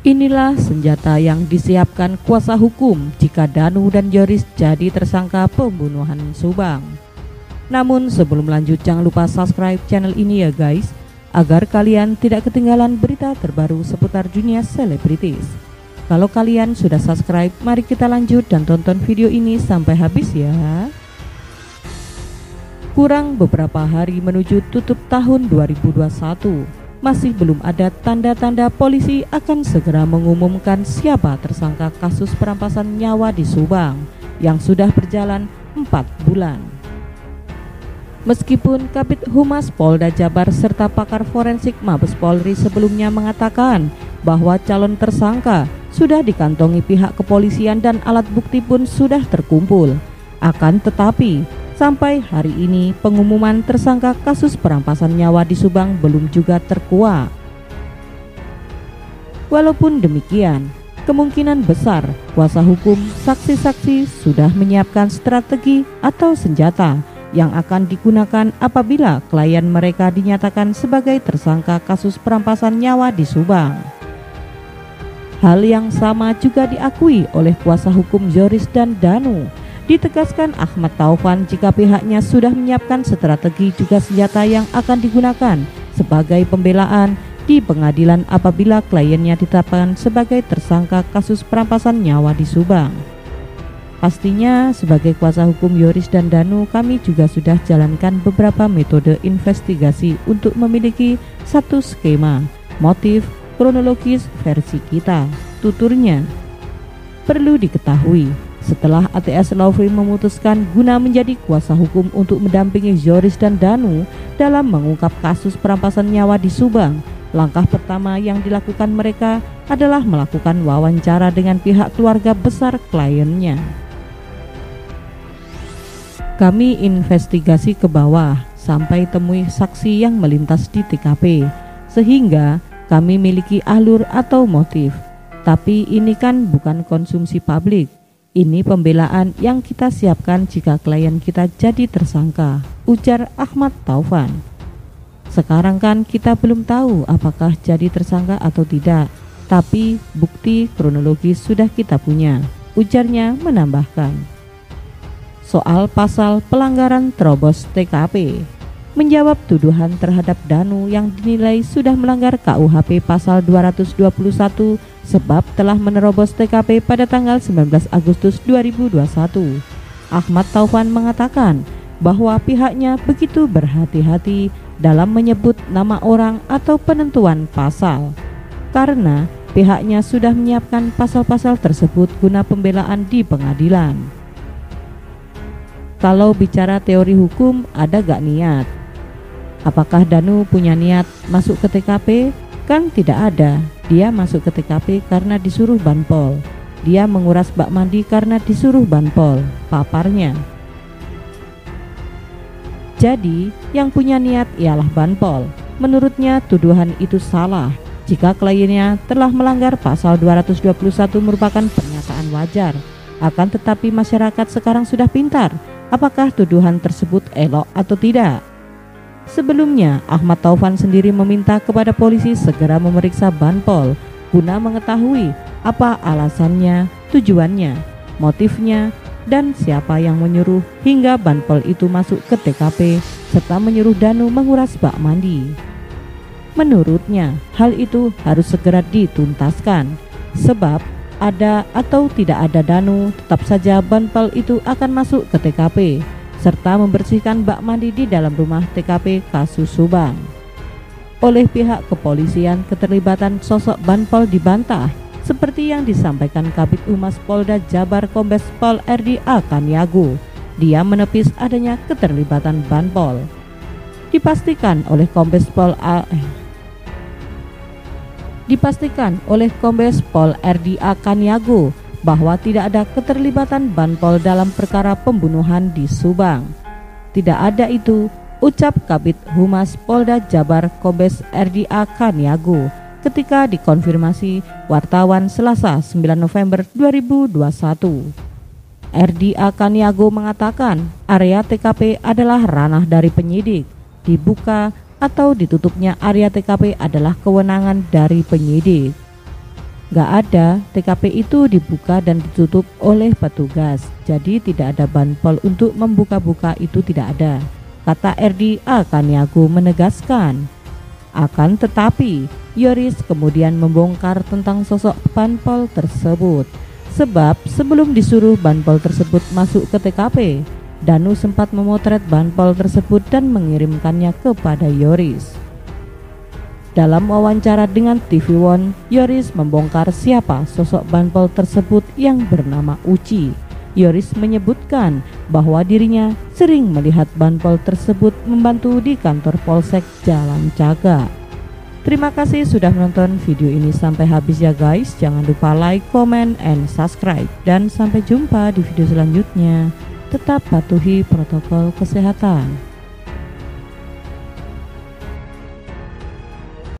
Inilah senjata yang disiapkan kuasa hukum jika Danu dan Joris jadi tersangka pembunuhan Subang. Namun sebelum lanjut, jangan lupa subscribe channel ini ya guys, agar kalian tidak ketinggalan berita terbaru seputar dunia selebritis. Kalau kalian sudah subscribe, mari kita lanjut dan tonton video ini sampai habis ya. Kurang beberapa hari menuju tutup tahun 2021, masih belum ada tanda-tanda polisi akan segera mengumumkan siapa tersangka kasus perampasan nyawa di Subang yang sudah berjalan 4 bulan. Meskipun Kabid Humas Polda Jabar serta pakar forensik Mabes Polri sebelumnya mengatakan bahwa calon tersangka sudah dikantongi pihak kepolisian dan alat bukti pun sudah terkumpul, akan tetapi sampai hari ini pengumuman tersangka kasus perampasan nyawa di Subang belum juga terkuak. Walaupun demikian, kemungkinan besar kuasa hukum saksi-saksi sudah menyiapkan strategi atau senjata yang akan digunakan apabila klien mereka dinyatakan sebagai tersangka kasus perampasan nyawa di Subang. Hal yang sama juga diakui oleh kuasa hukum Joris dan Danu. Ditegaskan Ahmad Taufan jika pihaknya sudah menyiapkan strategi juga senjata yang akan digunakan sebagai pembelaan di pengadilan apabila kliennya ditetapkan sebagai tersangka kasus perampasan nyawa di Subang. Pastinya sebagai kuasa hukum Joris dan Danu, kami juga sudah jalankan beberapa metode investigasi untuk memiliki satu skema, motif, kronologis versi kita, tuturnya. Perlu diketahui, setelah ATS Lawfree memutuskan guna menjadi kuasa hukum untuk mendampingi Joris dan Danu dalam mengungkap kasus perampasan nyawa di Subang, langkah pertama yang dilakukan mereka adalah melakukan wawancara dengan pihak keluarga besar kliennya. Kami investigasi ke bawah sampai temui saksi yang melintas di TKP, sehingga kami miliki alur atau motif. Tapi ini kan bukan konsumsi publik. Ini pembelaan yang kita siapkan jika klien kita jadi tersangka, ujar Ahmad Taufan. Sekarang kan kita belum tahu apakah jadi tersangka atau tidak, tapi bukti kronologis sudah kita punya, ujarnya menambahkan. Soal pasal pelanggaran terobos TKP, menjawab tuduhan terhadap Danu yang dinilai sudah melanggar KUHP pasal 221 sebab telah menerobos TKP pada tanggal 19 Agustus 2021. Ahmad Taufan mengatakan bahwa pihaknya begitu berhati-hati dalam menyebut nama orang atau penentuan pasal, karena pihaknya sudah menyiapkan pasal-pasal tersebut guna pembelaan di pengadilan. Kalau bicara teori hukum, ada gak niat? Apakah Danu punya niat masuk ke TKP? Kan tidak ada. Dia masuk ke TKP karena disuruh Banpol. Dia menguras bak mandi karena disuruh Banpol, paparnya. Jadi, yang punya niat ialah Banpol. Menurutnya tuduhan itu salah. Jika kliennya telah melanggar pasal 221 merupakan pernyataan wajar. Akan tetapi masyarakat sekarang sudah pintar. Apakah tuduhan tersebut elok atau tidak? Sebelumnya, Ahmad Taufan sendiri meminta kepada polisi segera memeriksa Banpol guna mengetahui apa alasannya, tujuannya, motifnya, dan siapa yang menyuruh hingga Banpol itu masuk ke TKP serta menyuruh Danu menguras bak mandi. Menurutnya, hal itu harus segera dituntaskan sebab ada atau tidak ada Danu, tetap saja Banpol itu akan masuk ke TKP serta membersihkan bak mandi di dalam rumah TKP kasus Subang. Oleh pihak kepolisian, keterlibatan sosok Banpol dibantah seperti yang disampaikan Kabid Humas Polda Jabar Kombes Pol RDA Kaniago. Dia menepis adanya keterlibatan Banpol. Dipastikan oleh Kombes Pol RDA Kaniago bahwa tidak ada keterlibatan Banpol dalam perkara pembunuhan di Subang. Tidak ada itu, ucap Kabid Humas Polda Jabar Kombes RDA Kaniago ketika dikonfirmasi wartawan Selasa 9 November 2021. RDA Kaniago mengatakan area TKP adalah ranah dari penyidik. Dibuka atau ditutupnya area TKP adalah kewenangan dari penyidik. Nggak ada, TKP itu dibuka dan ditutup oleh petugas, jadi tidak ada banpol untuk membuka-buka, itu tidak ada, kata RD Akaniago menegaskan. Akan tetapi, Yoris kemudian membongkar tentang sosok banpol tersebut. Sebab sebelum disuruh banpol tersebut masuk ke TKP, Danu sempat memotret banpol tersebut dan mengirimkannya kepada Yoris. Dalam wawancara dengan TV One, Yoris membongkar siapa sosok banpol tersebut yang bernama Uci. Yoris menyebutkan bahwa dirinya sering melihat banpol tersebut membantu di kantor Polsek Jalan Caga. Terima kasih sudah menonton video ini sampai habis ya guys. Jangan lupa like, comment, and subscribe. Dan sampai jumpa di video selanjutnya. Tetap patuhi protokol kesehatan.